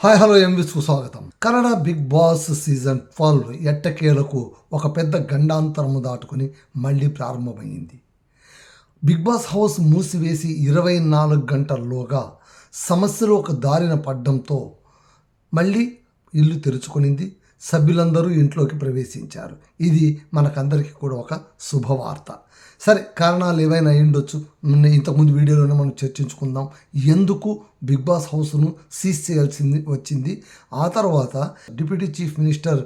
Hi hello ఎంవిస్కు స్వాగతం. Kannada Bigg boss season 12 ఎట్టకేలకు ఒక పెద్ద గండాంతరము దాటుకుని మళ్ళీ ప్రారంభమైంది. బిగ్ బాస్ హౌస్ మూసివేసి 24 గంటల్లోగా సమస్యలు ఒక దారిన పడ్డంతో మళ్ళీ ఇల్లు తెరుచుకునింది. సభ్యులందరూ ఇంట్లోకి ప్రవేశించారు. ఇది మనకందరికీ కూడా ఒక శుభవార్త. సరే, కారణాలు ఏవైనా అయ్యుండొచ్చు. ఇంతకుముందు వీడియోలోనే మనం చర్చించుకుందాం ఎందుకు బిగ్ బాస్ హౌస్ను సీజ్ చేయాల్సింది వచ్చింది. ఆ తర్వాత deputy chief minister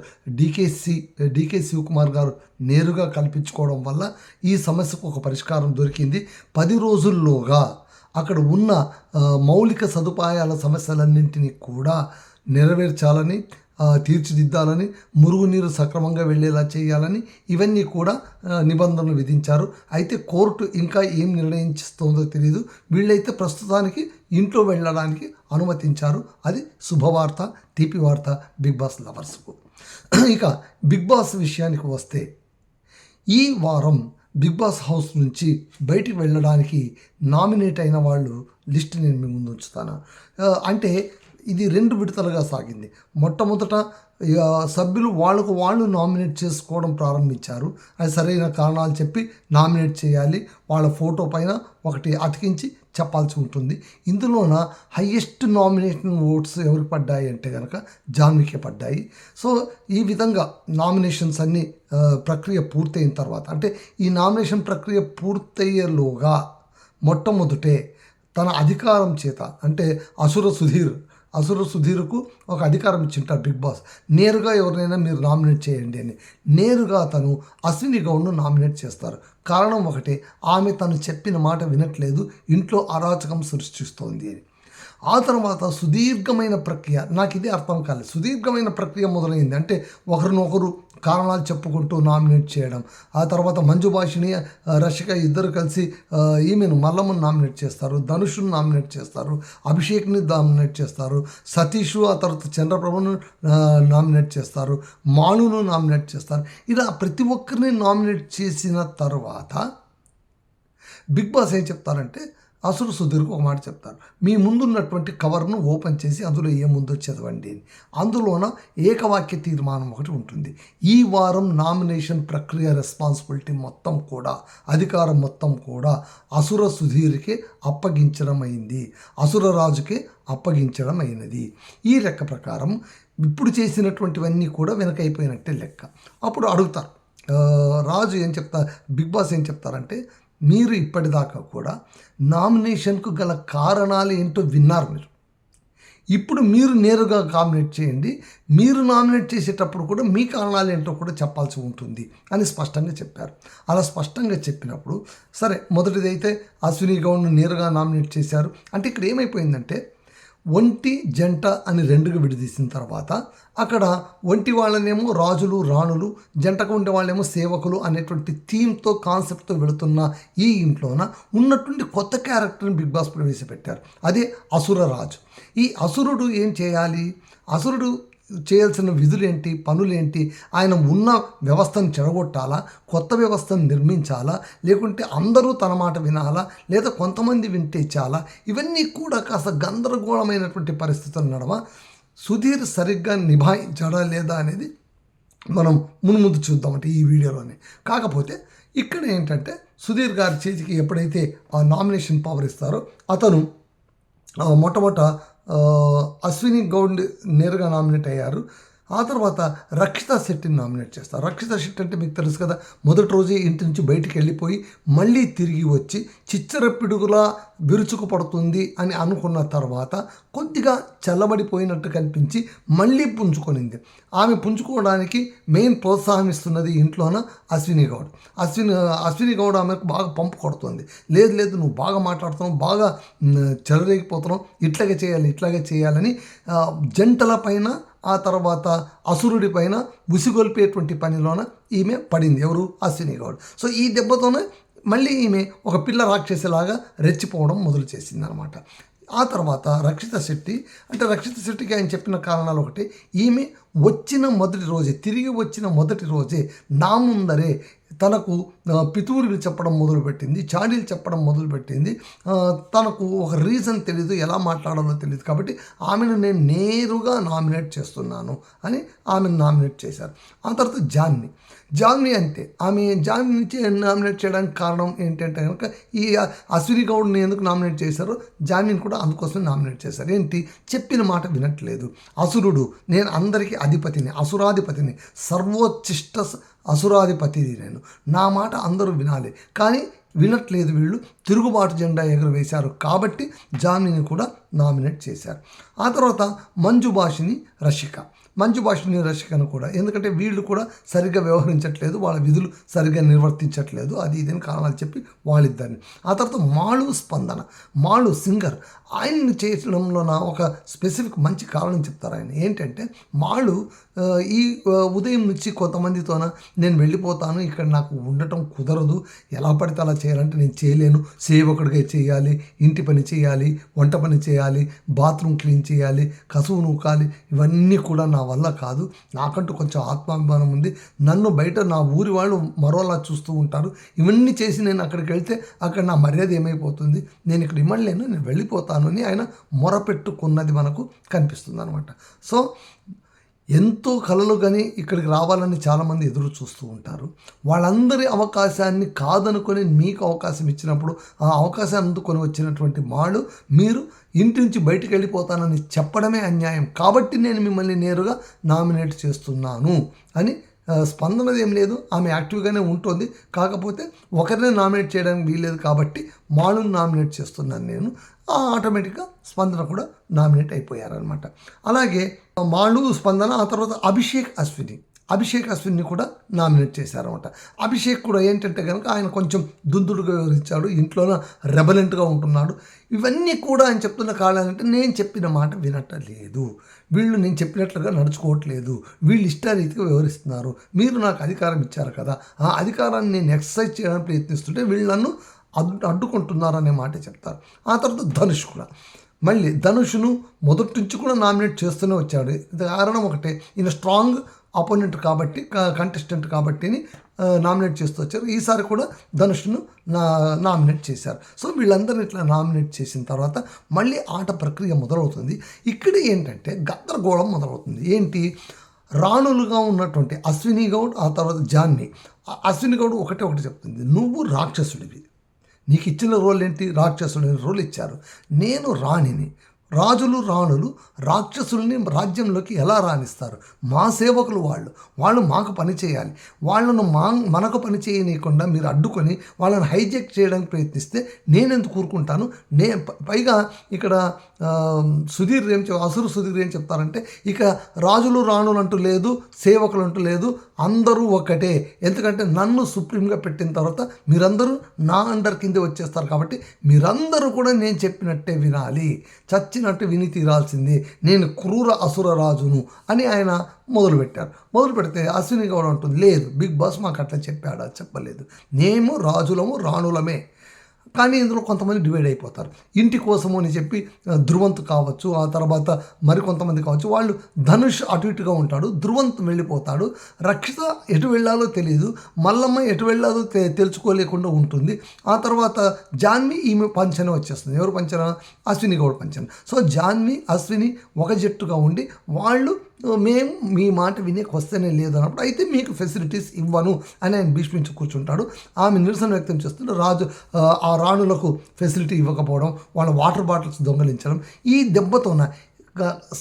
DK Shivakumar గారు నేరుగా కల్పించుకోవడం వల్ల ఈ సమస్యకు ఒక పరిష్కారం దొరికింది. 10 రోజుల్లోగా అక్కడ ఉన్న మౌలిక సదుపాయాల సమస్యలన్నింటినీ కూడా నెరవేర్చాలని, తీర్చిదిద్దాలని, మురుగునీరు సక్రమంగా వెళ్ళేలా చేయాలని ఇవన్నీ కూడా నిబంధనలు విధించారు. అయితే కోర్టు ఇంకా ఏం నిర్ణయించుతుందో తెలియదు. వీళ్ళైతే ప్రస్తుతానికి ఇంట్లో వెళ్ళడానికి అనుమతించారు. అది శుభవార్త, తీపి వార్త బిగ్ బాస్ లవర్స్కు. ఇక బిగ్ బాస్ విషయానికి వస్తే ఈ వారం బిగ్ బాస్ హౌస్ నుంచి బయటికి వెళ్ళడానికి నామినేట్ అయిన వాళ్ళు లిస్ట్ నేను మీ ముందు ఉంచుతాను. అంటే ఇది 2 విడతలుగా సాగింది. మొట్టమొదట సభ్యులు వాళ్ళకు వాళ్ళు నామినేట్ చేసుకోవడం ప్రారంభించారు. అది సరైన కారణాలు చెప్పి నామినేట్ చేయాలి. వాళ్ళ ఫోటో పైన ఒకటి అతికించి చెప్పాల్సి ఉంటుంది. ఇందులోన హయ్యెస్ట్ నామినేషన్ ఓట్స్ ఎవరికి పడ్డాయి అంటే కనుక జాన్వికే పడ్డాయి. సో ఈ విధంగా నామినేషన్స్ అన్నీ ప్రక్రియ పూర్తయిన తర్వాత, అంటే ఈ నామినేషన్ ప్రక్రియ పూర్తయ్యేలోగా మొట్టమొదటే తన అధికారం చేత, అంటే అసుర సుధీర్కు ఒక అధికారం ఇచ్చింటారు బిగ్ బాస్. నేరుగా ఎవరినైనా మీరు నామినేట్ చేయండి అని. నేరుగా తను అశ్విని గౌడ్ను నామినేట్ చేస్తారు. కారణం ఒకటే, ఆమె తను చెప్పిన మాట వినట్లేదు, ఇంట్లో అరాచకం సృష్టిస్తోంది అని. ఆ తర్వాత సుదీర్ఘమైన ప్రక్రియ, నాకు ఇదే అర్థం కాలేదు. సుదీర్ఘమైన ప్రక్రియ మొదలైంది. అంటే ఒకరినొకరు కారణాలు చెప్పుకుంటూ నామినేట్ చేయడం. ఆ తర్వాత మంజు భాషిని, రషిక ఇద్దరు కలిసి ఈమెను మల్లమ్మను నామినేట్ చేస్తారు, ధనుషును నామినేట్ చేస్తారు, అభిషేక్ని నామినేట్ చేస్తారు, సతీషు, ఆ తర్వాత చంద్రప్రభను నామినేట్ చేస్తారు, మానును నామినేట్ చేస్తారు. ఇలా ప్రతి ఒక్కరిని నామినేట్ చేసిన తర్వాత బిగ్ బాస్ ఏం చెప్తారంటే, అసురు సుధీర్కు ఒక మాట చెప్తారు, మీ ముందున్నటువంటి కవర్ను ఓపెన్ చేసి అందులో ఏముందో చదవండి అని. అందులోన ఏకవాక్య తీర్మానం ఒకటి ఉంటుంది. ఈ వారం నామినేషన్ ప్రక్రియ రెస్పాన్సిబిలిటీ మొత్తం కూడా, అధికారం మొత్తం కూడా అసుర సుధీర్కే అప్పగించడం అయింది, అసురరాజుకే అప్పగించడం అయినది. ఈ లెక్క ప్రకారం ఇప్పుడు చేసినటువంటివన్నీ కూడా వెనకైపోయినట్టే లెక్క. అప్పుడు అడుగుతారు, రాజు ఏం చెప్తారు, బిగ్ బాస్ ఏం చెప్తారంటే, మీరు ఇప్పటిదాకా కూడా నామినేషన్కు గల కారణాలు ఏంటో విన్నారు. ఇప్పుడు మీరు నేరుగా నామినేట్ చేయండి. మీరు నామినేట్ చేసేటప్పుడు కూడా మీ కారణాలు ఏంటో కూడా చెప్పాల్సి ఉంటుంది అని స్పష్టంగా చెప్పారు. అలా స్పష్టంగా చెప్పినప్పుడు సరే, మొదటిదైతే అశ్విని గౌడ్ను నేరుగా నామినేట్ చేశారు. అంటే ఇక్కడ ఏమైపోయిందంటే, ఒంటి జంట అని 2గా విడదీసిన తర్వాత అక్కడ ఒంటి వాళ్ళనేమో రాజులు రాణులు, జంటకు ఉండే వాళ్ళేమో సేవకులు అనేటువంటి థీమ్తో, కాన్సెప్ట్తో వెళుతున్న ఈ ఇంట్లోన ఉన్నటువంటి కొత్త క్యారెక్టర్ని బిగ్ బాస్ ప్రవేశపెట్టారు. అదే అసురరాజు. ఈ అసురుడు ఏం చేయాలి? అసురుడు చేయాల్సిన విధులేంటి, పనులేంటి? ఆయన ఉన్న వ్యవస్థను చెడగొట్టాలా, కొత్త వ్యవస్థను నిర్మించాలా, లేకుంటే అందరూ తన మాట వినాలా, లేదా కొంతమంది వింటే చాలా? ఇవన్నీ కూడా కాస్త గందరగోళమైనటువంటి పరిస్థితుల నడవ సుధీర్ సరిగ్గా నిభాయించాడా లేదా అనేది మనం ముందు చూద్దామంటే ఈ వీడియోలోనే. కాకపోతే ఇక్కడ ఏంటంటే, సుధీర్ గారి చేతికి ఎప్పుడైతే ఆ నామినేషన్ పవర్ ఇస్తారో అతను మొట్టమొదట అశ్విని గౌడ్ నేరుగా నామినేట్ అయ్యారు. ఆ తర్వాత రక్షిత శెట్టిని నామినేట్ చేస్తారు. రక్షిత శెట్టి అంటే మీకు తెలుసు కదా, మొదటి రోజే ఇంటి నుంచి బయటికి వెళ్ళిపోయి మళ్ళీ తిరిగి వచ్చి చిచ్చర పిడుగులా విరుచుకుపడుతుంది అని అనుకున్న తర్వాత కొద్దిగా చల్లబడిపోయినట్టు కనిపించి మళ్ళీ పుంజుకొనింది. ఆమె పుంజుకోవడానికి మెయిన్ ప్రోత్సాహం ఇస్తున్నది ఇంట్లోన అశ్విని గౌడ్. అశ్విని గౌడ్ ఆమెకు బాగా పంపు కొడుతుంది. లేదు నువ్వు బాగా మాట్లాడుతున్నావు, బాగా చెలరేగిపోతున్నావు, ఇట్లాగే చేయాలని జంటల పైన, ఆ తర్వాత అసురుడి పైన ఉసిగొల్పేటువంటి పనిలోన ఈమె పడింది. ఎవరు? అశ్విని గౌడ్. సో ఈ దెబ్బతోనే మళ్ళీ ఈమె ఒక పిల్ల రాక్షసిలాగా రెచ్చిపోవడం మొదలు చేసింది అనమాట. ఆ తర్వాత రక్షిత శెట్టికి ఆయన చెప్పిన కారణాలు ఒకటి, ఈమె తిరిగి వచ్చిన మొదటి రోజే నా ముందరే తనకు పితూరులు చెప్పడం మొదలుపెట్టింది, చాడీలు చెప్పడం మొదలుపెట్టింది. తనకు ఒక రీజన్ తెలీదు, ఎలా మాట్లాడాలో తెలియదు. కాబట్టి ఆమెను నేను నేరుగా నామినేట్ చేస్తున్నాను అని ఆమెను నామినేట్ చేశారు. ఆ తర్వాత జాన్వి అంటే జాన్వి నామినేట్ చేయడానికి కారణం ఏంటంటే కనుక ఈ అశ్విని గౌడ్ని ఎందుకు నామినేట్ చేశారో జాన్విని కూడా అందుకోసమే నామినేట్ చేశారు. ఏంటి, చెప్పిన మాట వినట్లేదు. అసురుడు, నేను అందరికీ అధిపతిని, అసురాధిపతిని, సర్వోచ్చిష్ట అసురాధిపతిని నేను, నా మాట అందరూ వినాలి. కానీ వినట్లేదు, వీళ్ళు తిరుగుబాటు జెండా ఎగురవేశారు. కాబట్టి జాన్విని కూడా నామినేట్ చేశారు. ఆ తర్వాత మంజు భాషిని రషికను కూడా, ఎందుకంటే వీళ్ళు కూడా సరిగ్గా వ్యవహరించట్లేదు, వాళ్ళ విధులు సరిగ్గా నిర్వర్తించట్లేదు, అది ఇదని కారణాలు చెప్పి వాళ్ళిద్దరిని. ఆ తర్వాత మాళు సింగర్, ఆయన్ని చేయడంలో నా ఒక స్పెసిఫిక్ మంచి కారణం చెప్తారు ఆయన. ఏంటంటే మాళు ఈ ఉదయం నుంచి కొంతమందితోన నేను వెళ్ళిపోతాను, ఇక్కడ నాకు ఉండటం కుదరదు, ఎలా పడితే అలా చేయాలంటే నేను చేయలేను, సేవకుడిగా చేయాలి, ఇంటి పని చేయాలి, వంట పని చేయాలి, బాత్రూమ్ క్లీన్ చేయాలి, కసువు నూకాలి, ఇవన్నీ కూడా నా వల్ల కాదు, నాకంటూ కొంచెం ఆత్మాభిమానం ఉంది, నన్ను బయట నా ఊరి వాళ్ళు మరోలా చూస్తూ ఉంటారు, ఇవన్నీ చేసి నేను అక్కడికి వెళ్తే అక్కడ నా మర్యాద ఏమైపోతుంది, నేను ఇక్కడ ఇమ్మలేను, నేను వెళ్ళిపోతాను అని ఆయన మొరపెట్టుకున్నది మనకు కనిపిస్తుంది అనమాట. సో ఎంతో కలలు కానీ ఇక్కడికి రావాలని చాలామంది ఎదురు చూస్తూ ఉంటారు. వాళ్ళందరి అవకాశాన్ని కాదనుకొని మీకు అవకాశం ఇచ్చినప్పుడు ఆ అవకాశాన్ని అందుకొని వచ్చినటువంటి మాళ్ళు మీరు ఇంటి నుంచి బయటికి వెళ్ళిపోతానని చెప్పడమే అన్యాయం. కాబట్టి నేను మిమ్మల్ని నేరుగా నామినేట్ చేస్తున్నాను అని. స్పందనది ఏం లేదు, ఆమె యాక్టివ్గానే ఉంటుంది, కాకపోతే ఒకరినే నామినేట్ చేయడానికి వీల్లేదు కాబట్టి మాళ్ళను నామినేట్ చేస్తున్నాను నేను. ఆటోమేటిక్గా స్పందన కూడా నామినేట్ అయిపోయారనమాట. అలాగే మాళ్ళు, స్పందన, ఆ తర్వాత అభిషేక్ అశ్విన్ని కూడా నామినేట్ చేశారనమాట. అభిషేక్ కూడా ఏంటంటే కనుక ఆయన కొంచెం దుందుడుగా వివరించాడు, ఇంట్లోనే రెబలెంట్గా ఉంటున్నాడు. ఇవన్నీ కూడా ఆయన చెప్తున్న కారణాలంటే నేను చెప్పిన మాట వినట్లేదు, వీళ్ళు నేను చెప్పినట్లుగా నడుచుకోవట్లేదు, వీళ్ళు ఇష్టారీతిగా వ్యవహరిస్తున్నారు, మీరు నాకు అధికారం ఇచ్చారు కదా, ఆ అధికారాన్ని నేను ఎక్సర్సైజ్ చేయడానికి ప్రయత్నిస్తుంటే వీళ్ళు నన్ను అడ్డుకుంటున్నారు అనే మాట చెప్తారు. ఆ తర్వాత ధనుషును మొదటి నుంచి కూడా నామినేట్ చేస్తూనే వచ్చాడు. కారణం ఒకటే, ఈయన స్ట్రాంగ్ అపోనెంట్ కాబట్టి, కంటెస్టెంట్ కాబట్టి నామినేట్ చేస్తూ వచ్చారు. ఈసారి కూడా ధనుష్ను నామినేట్ చేశారు. సో వీళ్ళందరినీ ఇట్లా నామినేట్ చేసిన తర్వాత మళ్ళీ ఆట ప్రక్రియ మొదలవుతుంది. ఇక్కడ ఏంటంటే గందరగోళం మొదలవుతుంది. ఏంటి, రాణులుగా ఉన్నటువంటి అశ్విని గౌడ్, ఆ తర్వాత జాన్వి. అశ్విని గౌడ్ ఒకటి చెప్తుంది, నువ్వు రాక్షసుడివి, నీకు ఇచ్చిన రోల్ ఏంటి, రాక్షసుడి రోల్ ఇచ్చారు, నేను రాణిని, రాణులు రాక్షసుల్ని రాజ్యంలోకి ఎలా రాణిస్తారు, మా సేవకులు వాళ్ళు మాకు పని చేయాలి, వాళ్ళను మనకు పని చేయనీయకుండా మీరు అడ్డుకొని వాళ్ళని హైజెక్ చేయడానికి ప్రయత్నిస్తే నేనెందుకు కూరుకుంటాను. పైగా ఇక్కడ అసురు సుధీర్ ఏం చెప్తారంటే, ఇక రాణులు అంటూ లేదు, సేవకులు అంటూ లేదు, అందరూ ఒకటే, ఎందుకంటే నన్ను సుప్రీంగా పెట్టిన తర్వాత మీరందరూ నా అండర్ కింద వచ్చేస్తారు, కాబట్టి మీరందరూ కూడా నేను చెప్పినట్టే వినాలి, చచ్చినట్టు విని తీరాల్సింది, నేను క్రూర అసుర రాజును అని ఆయన మొదలు పెడితే అశ్విని గౌడ్ ఉంటుంది, లేదు బిగ్ బాస్ మాకు అట్లా చెప్పలేదు, మేము రాణులమే. కానీ ఇందులో కొంతమంది డివైడ్ అయిపోతారు. ఇంటి కోసము అని చెప్పి ధృవంత్ కావచ్చు, ఆ తర్వాత మరికొంతమంది కావచ్చు, వాళ్ళు ధనుష్ అటు ఇటుగా ఉంటాడు, ధృవంత్ వెళ్ళిపోతాడు, రక్షిత ఎటు వెళ్ళాలో తెలియదు, మల్లమ్మ ఎటు వెళ్ళాలో తెలుసుకోలేకుండా ఉంటుంది. ఆ తర్వాత జాన్వి ఈమె పంచన వచ్చేస్తుంది. ఎవరు పంచన? అశ్విని గౌడ్ పంచన. సో జాన్వి అశ్విని ఒక జట్టుగా ఉండి వాళ్ళు మేము మీ మాట వినేకి వస్తేనే లేదు అన్నప్పుడు, అయితే మీకు ఫెసిలిటీస్ ఇవ్వను అని ఆయన భీష్మించి కూర్చుంటాడు. ఆమె నిరసన వ్యక్తం చేస్తుంటే ఆ రాణులకు ఫెసిలిటీ ఇవ్వకపోవడం, వాళ్ళ వాటర్ బాటిల్స్ దొంగలించడం, ఈ దెబ్బతోన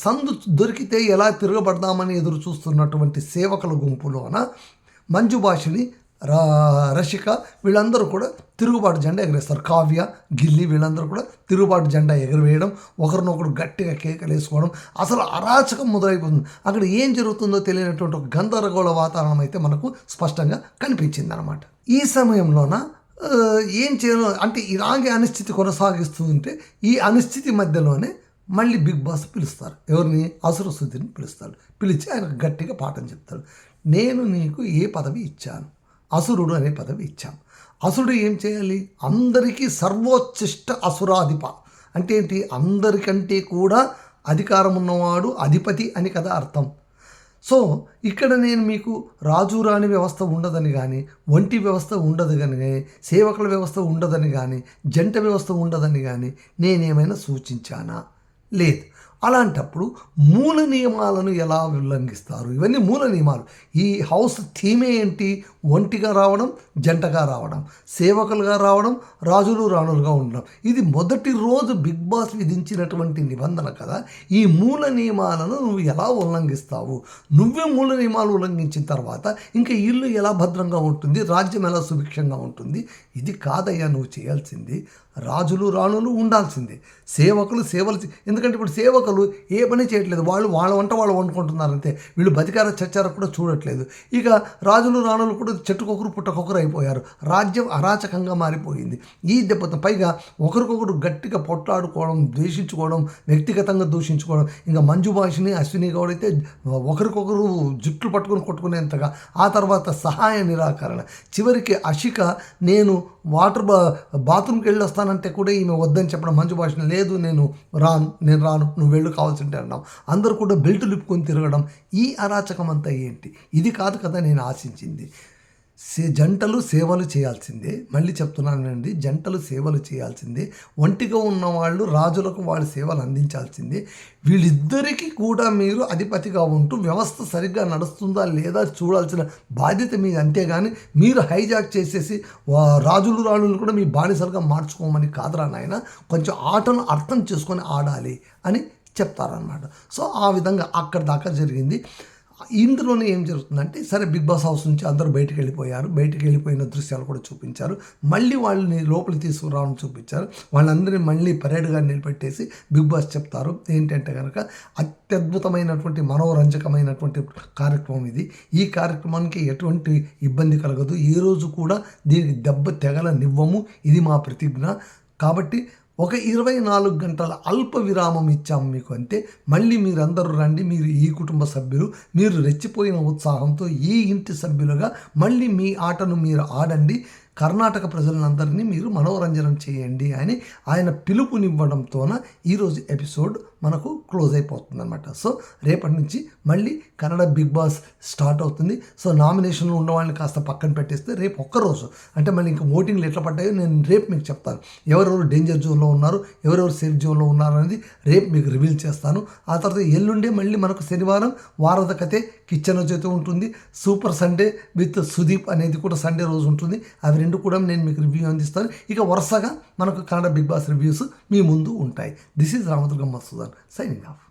సందు దొరికితే ఎలా తిరగబడదామని ఎదురు చూస్తున్నటువంటి సేవకుల గుంపులోన మంజు భాషిని, రషిక వీళ్ళందరూ కూడా తిరుగుబాటు జెండా ఎగరేస్తారు. కావ్య, గిల్లి వీళ్ళందరూ కూడా తిరుగుబాటు జెండా ఎగరవేయడం, ఒకరినొకరు గట్టిగా కేకలు వేసుకోవడం, అసలు అరాచకం మొదలైపోతుంది. అక్కడ ఏం జరుగుతుందో తెలియనటువంటి ఒక గందరగోళ వాతావరణం అయితే మనకు స్పష్టంగా కనిపించింది అనమాట. ఈ సమయంలోన ఏం చేయాలో అంటే ఇలాగే అనిశ్చితి కొనసాగిస్తూ ఉంటే, ఈ అనిశ్చితి మధ్యలోనే మళ్ళీ బిగ్ బాస్ పిలుస్తారు. ఎవరిని? అసురు సుధీర్ని పిలుస్తాడు. పిలిచి ఆయనకు గట్టిగా పాఠం చెప్తాడు. నేను నీకు ఏ పదవి ఇచ్చాను? అసురుడు అనే పదవి ఇచ్చాం. అసురుడు ఏం చేయాలి? అందరికీ సర్వోచ్చిష్ట అసురాధిప అంటే ఏంటి? అందరికంటే కూడా అధికారం ఉన్నవాడు అధిపతి అని కదా అర్థం. సో ఇక్కడ నేను మీకు రాజు రాణి వ్యవస్థ ఉండదని కానీ, ఒంటి వ్యవస్థ ఉండదు కానీ, సేవకుల వ్యవస్థ ఉండదని కానీ, జంట వ్యవస్థ ఉండదని కానీ నేనేమైనా సూచించానా? లేదు. అలాంటప్పుడు మూల నియమాలను ఎలా ఉల్లంఘిస్తారు? ఇవన్నీ మూల నియమాలు. ఈ హౌస్ థీమే ఏంటి? ఒంటిగా రావడం, జంటగా రావడం, సేవకులుగా రావడం, రాజులు రాణులుగా ఉండడం. ఇది మొదటి రోజు బిగ్ బాస్ విధించినటువంటి నిబంధన కదా. ఈ మూల నియమాలను నువ్వు ఎలా ఉల్లంఘిస్తావు? నువ్వే మూల నియమాలు ఉల్లంఘించిన తర్వాత ఇంకా ఇల్లు ఎలా భద్రంగా ఉంటుంది, రాజ్యం ఎలా సుభిక్షంగా ఉంటుంది? ఇది కాదయ్యా నువ్వు చేయాల్సింది. రాజులు రాణులు ఉండాల్సిందే, సేవకులు సేవలు ఎందుకంటే ఇప్పుడు సేవకులు ఏ పని చేయట్లేదు, వాళ్ళ వంట వాళ్ళు వండుకుంటున్నారంతే. వీళ్ళు బతికారా చచ్చారా కూడా చూడట్లేదు. ఇక రాజులు రాణులు కూడా చెట్టుకొకరు పుట్టకొకరు అయిపోయారు. రాజ్యం అరాచకంగా మారిపోయింది. ఈ దెబ్బతో పైగా ఒకరికొకరు గట్టిగా పొట్లాడుకోవడం, ద్వేషించుకోవడం, వ్యక్తిగతంగా దూషించుకోవడం. ఇంకా మంజు భాషని అశ్విని గౌడ్ అయితే ఒకరికొకరు జుట్లు పట్టుకొని కొట్టుకునేంతగా, ఆ తర్వాత సహాయ నిరాకరణ. చివరికి అషిక నేను బాత్రూమ్కి వెళ్ళి వస్తానంటే కూడా ఈమె వద్దని చెప్పడం. మంజు భాషను లేదు నేను రాను నువ్వు వెళ్ళు కావాల్సింటే అన్నాం. అందరూ కూడా బెల్ట్ లిప్పుకొని తిరగడం. ఈ అరాచకం అంతా ఏంటి? ఇది కాదు కదా నేను ఆశించింది. జంటలు సేవలు చేయాల్సిందే. మళ్ళీ చెప్తున్నానండి, జంటలు సేవలు చేయాల్సిందే. ఒంటిగా ఉన్నవాళ్ళు రాజులకు వాళ్ళ సేవలు అందించాల్సిందే. వీళ్ళిద్దరికీ కూడా మీరు అధిపతిగా ఉంటూ వ్యవస్థ సరిగ్గా నడుస్తుందా లేదా చూడాల్సిన బాధ్యత మీది. అంతేగాని మీరు హైజాక్ చేసేసి రాజులు రాణులు కూడా మీ బానిసలుగా మార్చుకోమని కాదురా నాయన, కొంచెం ఆటను అర్థం చేసుకొని ఆడాలి అని చెప్తారనమాట. సో ఆ విధంగా అక్కడి దాకా జరిగింది. ఇందులోనే ఏం జరుగుతుందంటే, సరే బిగ్ బాస్ హౌస్ నుంచి అందరూ బయటికి వెళ్ళిపోయారు. బయటికి వెళ్ళిపోయిన దృశ్యాలు కూడా చూపించారు. మళ్ళీ వాళ్ళని లోపలికి తీసుకురావడం చూపించారు. వాళ్ళందరినీ మళ్ళీ పరేడ్గా నిలబెట్టేసి బిగ్ బాస్ చెప్తారు ఏంటంటే కనుక అత్యద్భుతమైనటువంటి మనోరంజకమైనటువంటి కార్యక్రమం ఇది. ఈ కార్యక్రమానికి ఎటువంటి ఇబ్బంది కలగదు. ఏ రోజు కూడా దీనికి దెబ్బ తెగలనివ్వము. ఇది మా ప్రతిజ్ఞ. కాబట్టి ఒక 24 గంటల అల్ప విరామం ఇచ్చాము మీకు. అంతే. మళ్ళీ మీరందరూ రండి. మీరు ఈ కుటుంబ సభ్యులు, మీరు రెచ్చిపోయిన ఉత్సాహంతో ఈ ఇంటి సభ్యులుగా మళ్ళీ మీ ఆటను మీరు ఆడండి. కర్ణాటక ప్రజలందరినీ మీరు మనోరంజనం చేయండి అని ఆయన పిలుపునివ్వడంతోన ఈరోజు ఎపిసోడ్ మనకు క్లోజ్ అయిపోతుంది అనమాట. సో రేపటి నుంచి మళ్ళీ కన్నడ బిగ్ బాస్ స్టార్ట్ అవుతుంది. సో నామినేషన్లు ఉన్న వాళ్ళని కాస్త పక్కన పెట్టేస్తే రేపు ఒక్కరోజు అంటే మళ్ళీ ఇంకా ఓటింగ్లు ఎట్లా పడ్డాయో నేను రేపు మీకు చెప్తాను. ఎవరెవరు డేంజర్ జోన్లో ఉన్నారు, ఎవరెవరు సేఫ్ జోన్లో ఉన్నారు అనేది రేపు మీకు రివీల్ చేస్తాను. ఆ తర్వాత ఎల్లుండే మళ్ళీ మనకు శనివారం వాರದ కథే కిచెన్ చేతూ ఉంటుంది. సూపర్ సండే విత్ సుదీప్ అనేది కూడా సండే రోజు ఉంటుంది. అవి రెండు కూడా నేను మీకు రివ్యూ అందిస్తాను. ఇక వరుసగా మనకు కన్నడ బిగ్ బాస్ రివ్యూస్ మీ ముందు ఉంటాయి. This is Ramadurga Madhusudan signing of.